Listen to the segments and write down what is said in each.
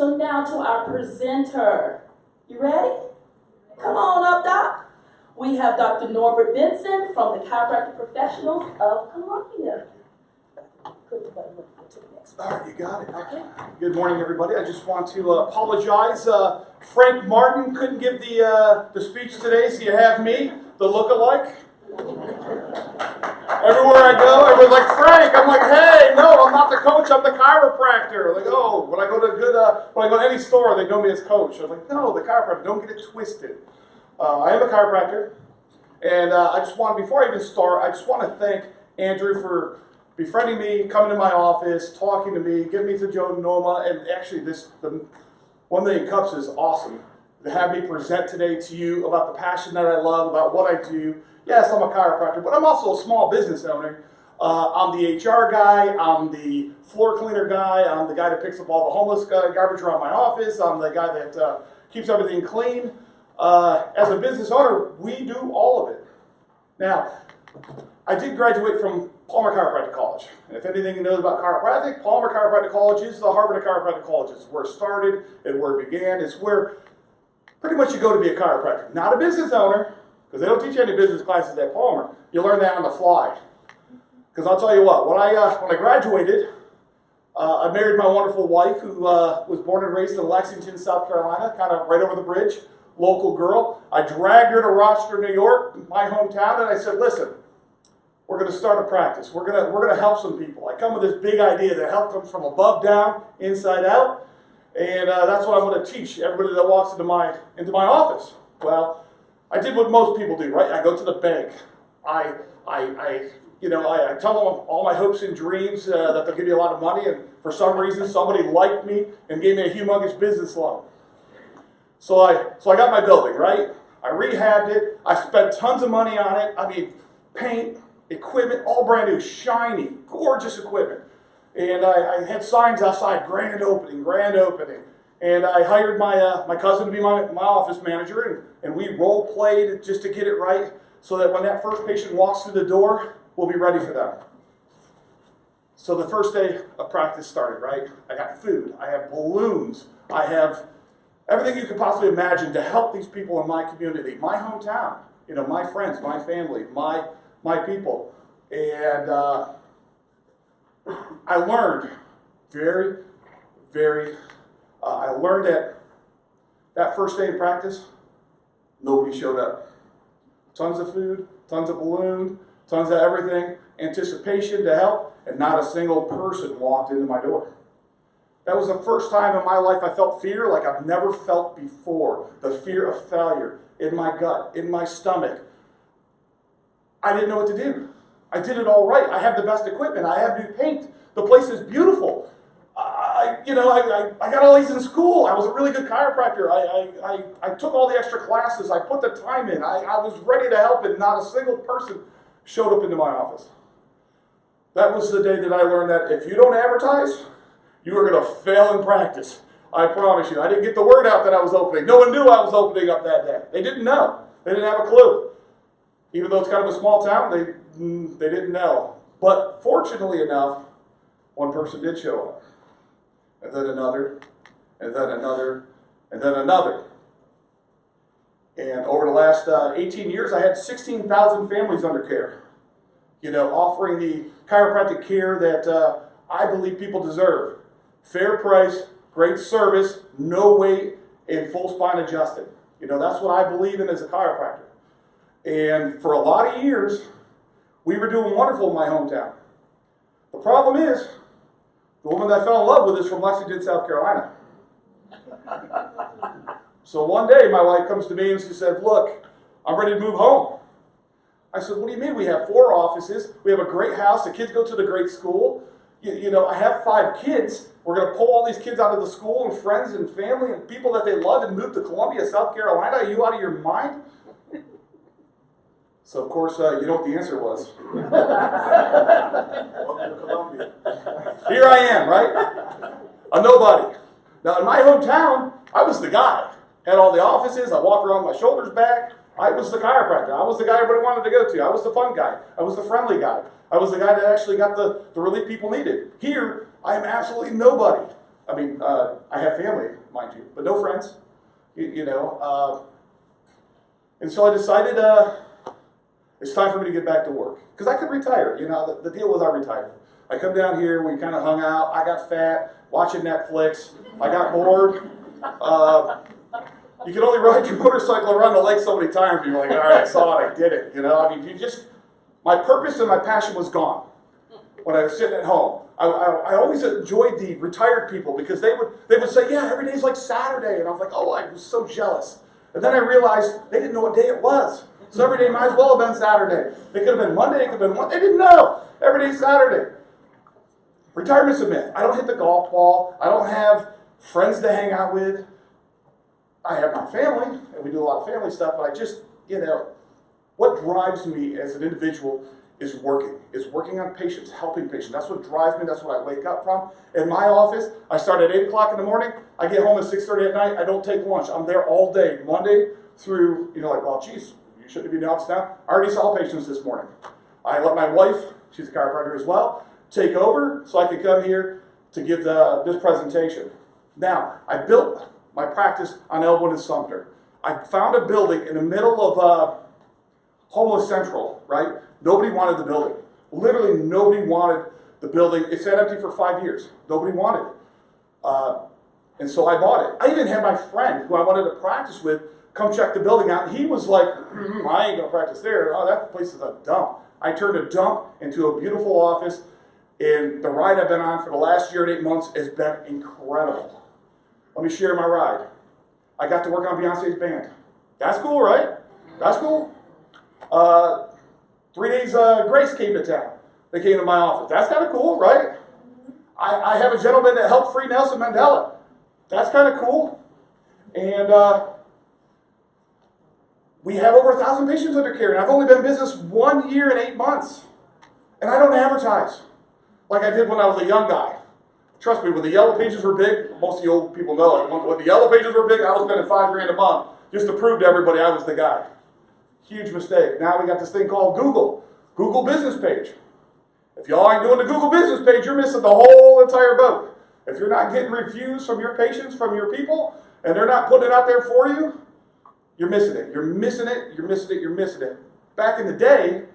So now to our presenter. You ready? Come on up, Doc. We have Dr. Norbert Benson from the Chiropractic Professionals of Columbia. Click the button to the next one. All right, you got it. Okay. Good morning, everybody. I just want to apologize. Frank Martin couldn't give the speech today, so you have me, the look-alike. Everywhere I go, everyone's like, Frank. I'm like, hey, no, I'm not the coach. I'm the chiropractor. Like, oh, when I go to any store, they know me as coach. I'm like, no, the chiropractor. Don't get it twisted. I am a chiropractor, and before I even start, I just want to thank Andrew for befriending me, coming to my office, talking to me, getting me to Joe Noma, and actually the 1 Million Cups is awesome. To have me present today to you about the passion that I love, about what I do. Yes, I'm a chiropractor, but I'm also a small business owner. I'm the HR guy, I'm the floor cleaner guy, I'm the guy that picks up all the homeless garbage around my office, I'm the guy that keeps everything clean. As a business owner, we do all of it. Now, I did graduate from Palmer Chiropractic College. And if anything you know about chiropractic, Palmer Chiropractic College is the Harvard of chiropractic colleges. It's where it started and where it began. It's where pretty much you go to be a chiropractor. Not a business owner, because they don't teach you any business classes at Palmer. You learn that on the fly. Because I'll tell you what, when I graduated, I married my wonderful wife who was born and raised in Lexington, South Carolina, kind of right over the bridge, local girl. I dragged her to Rochester, New York, my hometown, and I said, listen, we're going to start a practice. We're going to help some people. I come with this big idea that help comes from above down, inside out, and that's what I'm going to teach everybody that walks into my office. Well, I did what most people do, right? I go to the bank. I tell them all my hopes and dreams that they'll give you a lot of money, and for some reason somebody liked me and gave me a humongous business loan. So I got my building, right? I rehabbed it. I spent tons of money on it. I mean, paint, equipment, all brand new, shiny, gorgeous equipment. And I had signs outside, grand opening. And I hired my cousin to be my office manager, and we role played just to get it right so that when that first patient walks through the door, we'll be ready for them. So the first day of practice started, right? I got food, I have balloons, I have everything you could possibly imagine to help these people in my community, my hometown, my friends, my family, my people. And I learned I learned that first day of practice, nobody showed up. Tons of food, tons of balloon, tons of everything, anticipation to help, and not a single person walked into my door. That was the first time in my life I felt fear like I've never felt before. The fear of failure in my gut, in my stomach. I didn't know what to do. I did it all right. I have the best equipment. I have new paint. The place is beautiful. I got all these in school. I was a really good chiropractor. I took all the extra classes. I put the time in. I was ready to help, and not a single person showed up into my office. That was the day that I learned that if you don't advertise, you are going to fail in practice. I promise you. I didn't get the word out that I was opening. No one knew I was opening up that day. They didn't know. They didn't have a clue. Even though it's kind of a small town, they didn't know. But fortunately enough, one person did show up. And then another, and then another, and then another. And over the last 18 years, I had 16,000 families under care. Offering the chiropractic care that I believe people deserve. Fair price, great service, no wait, and full spine adjusted. That's what I believe in as a chiropractor. And for a lot of years, we were doing wonderful in my hometown. The problem is, the woman that I fell in love with is from Lexington, South Carolina. So one day, my wife comes to me and she said, look, I'm ready to move home. I said, what do you mean? We have 4 offices. We have a great house. The kids go to the great school. I have 5 kids. We're going to pull all these kids out of the school and friends and family and people that they love and move to Columbia, South Carolina. Are you out of your mind? So, of course, you know what the answer was. Welcome to Columbia. Here I am, right? A nobody. Now, in my hometown, I was the guy. Had all the offices. I walked around with my shoulders back. I was the chiropractor. I was the guy everybody wanted to go to. I was the fun guy. I was the friendly guy. I was the guy that actually got the relief people needed. Here, I am absolutely nobody. I mean, I have family, mind you, but no friends, and so I decided it's time for me to get back to work. Because I could retire, the deal was I retired. I come down here, we kind of hung out, I got fat, watching Netflix, I got bored. You can only ride your motorcycle around the lake so many times, you're like, all right, I saw it, I did it, I mean, my purpose and my passion was gone when I was sitting at home. I always enjoyed the retired people because they would say, yeah, every day's like Saturday. And I was like, oh, I was so jealous. And then I realized they didn't know what day it was. So every day might as well have been Saturday. It could have been Monday, it could have been Monday. They didn't know. Every day's Saturday. Retirement's a myth. I don't hit the golf ball. I don't have friends to hang out with. I have my family, and we do a lot of family stuff, but I just, what drives me as an individual is working on patients, helping patients. That's what drives me. That's what I wake up from. In my office, I start at 8 o'clock in the morning. I get home at 6:30 at night. I don't take lunch. I'm there all day, Monday through, well, geez, you shouldn't be in the office now. I already saw patients this morning. I let my wife, she's a chiropractor as well, take over so I could come here to give this presentation. Now, I built my practice on Elwood and Sumter. I found a building in the middle of Homeless Central, right? Nobody wanted the building. Literally nobody wanted the building. It sat empty for 5 years. Nobody wanted it. And so I bought it. I even had my friend who I wanted to practice with come check the building out. He was like, I ain't going to practice there. Oh, that place is a dump. I turned a dump into a beautiful office. And the ride I've been on for the last year and 8 months has been incredible. Let me share my ride. I got to work on Beyonce's band. That's cool, right? That's cool. 3 days Grace came to town. They came to my office. That's kind of cool, right? I have a gentleman that helped free Nelson Mandela. That's kind of cool. And we have over 1,000 patients under care. And I've only been in business 1 year and 8 months. And I don't advertise like I did when I was a young guy. Trust me, when the yellow pages were big, most of the old people know it. When the yellow pages were big, I was spending $5,000 a month just to prove to everybody I was the guy. Huge mistake. Now we got this thing called Google. Google business page. If y'all ain't doing the Google business page, you're missing the whole entire boat. If you're not getting reviews from your patients, from your people, and they're not putting it out there for you, you're missing it. You're missing it. You're missing it. You're missing it. Back in the day,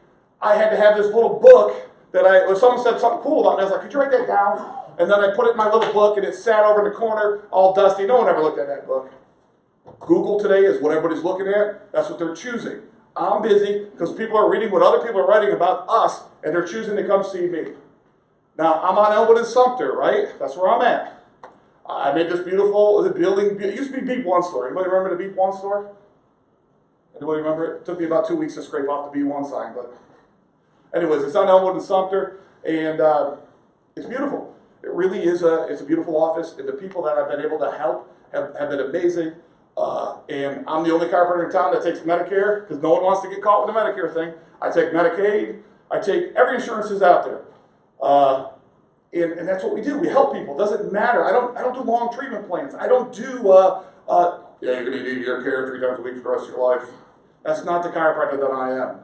I had to have this little book that if someone said something cool about me, I was like, could you write that down? And then I put it in my little book, and it sat over in the corner, all dusty. No one ever looked at that book. Google today is what everybody's looking at. That's what they're choosing. I'm busy because people are reading what other people are writing about us, and they're choosing to come see me. Now, I'm on Elwood and Sumter, right? That's where I'm at. I made this beautiful building. It used to be Beep One store. Anybody remember the Beep One store? Anybody remember it? It took me about 2 weeks to scrape off the B1 sign, but anyways, it's on Elwood and Sumter, and it's beautiful. It really is it's a beautiful office, and the people that I've been able to help have been amazing. And I'm the only chiropractor in town that takes Medicare, because no one wants to get caught with the Medicare thing. I take Medicaid. I take every insurance is out there. And that's what we do. We help people. It doesn't matter. I don't do long treatment plans. I don't do, you're going to need your care 3 times a week for the rest of your life. That's not the chiropractor that I am.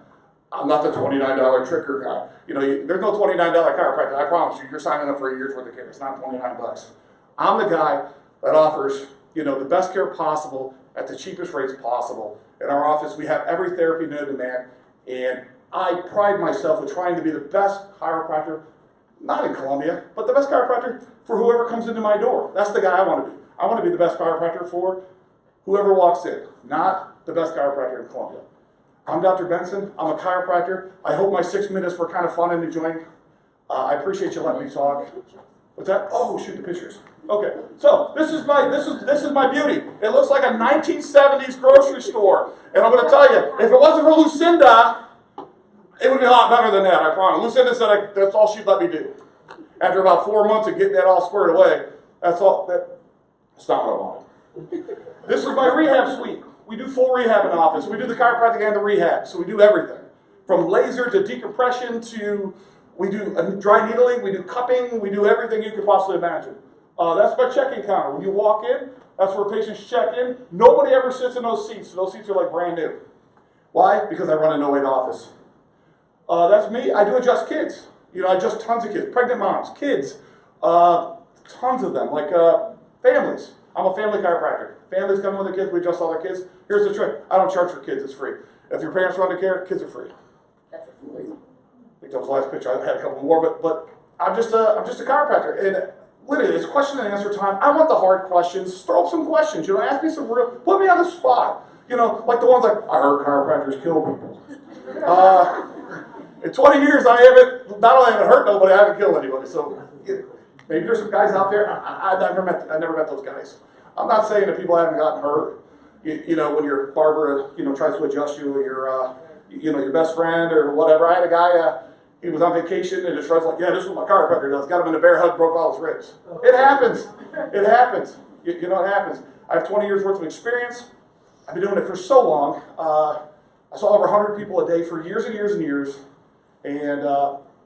I'm not the $29 tricker guy. There's no $29 chiropractor. I promise you. You're signing up for a year's worth of care. It's not $29. I'm the guy that offers, the best care possible at the cheapest rates possible. In our office, we have every therapy known to man, and I pride myself with trying to be the best chiropractor, not in Columbia, but the best chiropractor for whoever comes into my door. That's the guy I want to be. I want to be the best chiropractor for whoever walks in, not the best chiropractor in Columbia. I'm Dr. Benson. I'm a chiropractor. I hope my 6 minutes were kind of fun and enjoying. I appreciate you letting me talk. What's that? Oh, shoot the pictures. Okay, so this is my beauty. It looks like a 1970s grocery store. And I'm going to tell you, if it wasn't for Lucinda, it would be a lot better than that, I promise. Lucinda said that's all she'd let me do. After about 4 months of getting that all squared away, that's not what I wanted. This is my rehab suite. We do full rehab in the office. We do the chiropractic and the rehab, so we do everything. From laser to decompression to, we do dry needling, we do cupping, we do everything you could possibly imagine. That's my check-in counter. When you walk in, that's where patients check in. Nobody ever sits in those seats. So those seats are like brand new. Why? Because I run a no-wait office. That's me. I do adjust kids. I adjust tons of kids. Pregnant moms, kids, Tons of them, like families. I'm a family chiropractor. Families come with their kids, we adjust all their kids. Here's the trick, I don't charge for kids, it's free. If your parents run the care, kids are free. That's a I think that was the last picture, I had a couple more, but I'm just a chiropractor. And literally, it's question and answer time. I want the hard questions. Throw up some questions, ask me some put me on the spot. Like the ones like, I heard chiropractors kill people. In 20 years, I haven't hurt nobody, I haven't killed anybody. So maybe there's some guys out there. I never met those guys. I'm not saying that people haven't gotten hurt. When your barber, tries to adjust you, or your best friend or whatever. I had a guy. He was on vacation and his friend's like, yeah, this is what my chiropractor does. Got him in a bear hug, broke all his ribs. It happens. It happens. It happens. I have 20 years worth of experience. I've been doing it for so long. I saw over 100 people a day for years and years and years. And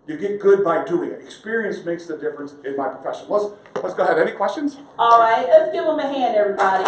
you get good by doing it. Experience makes the difference in my profession. Let's go ahead. Any questions? All right, let's give them a hand, everybody.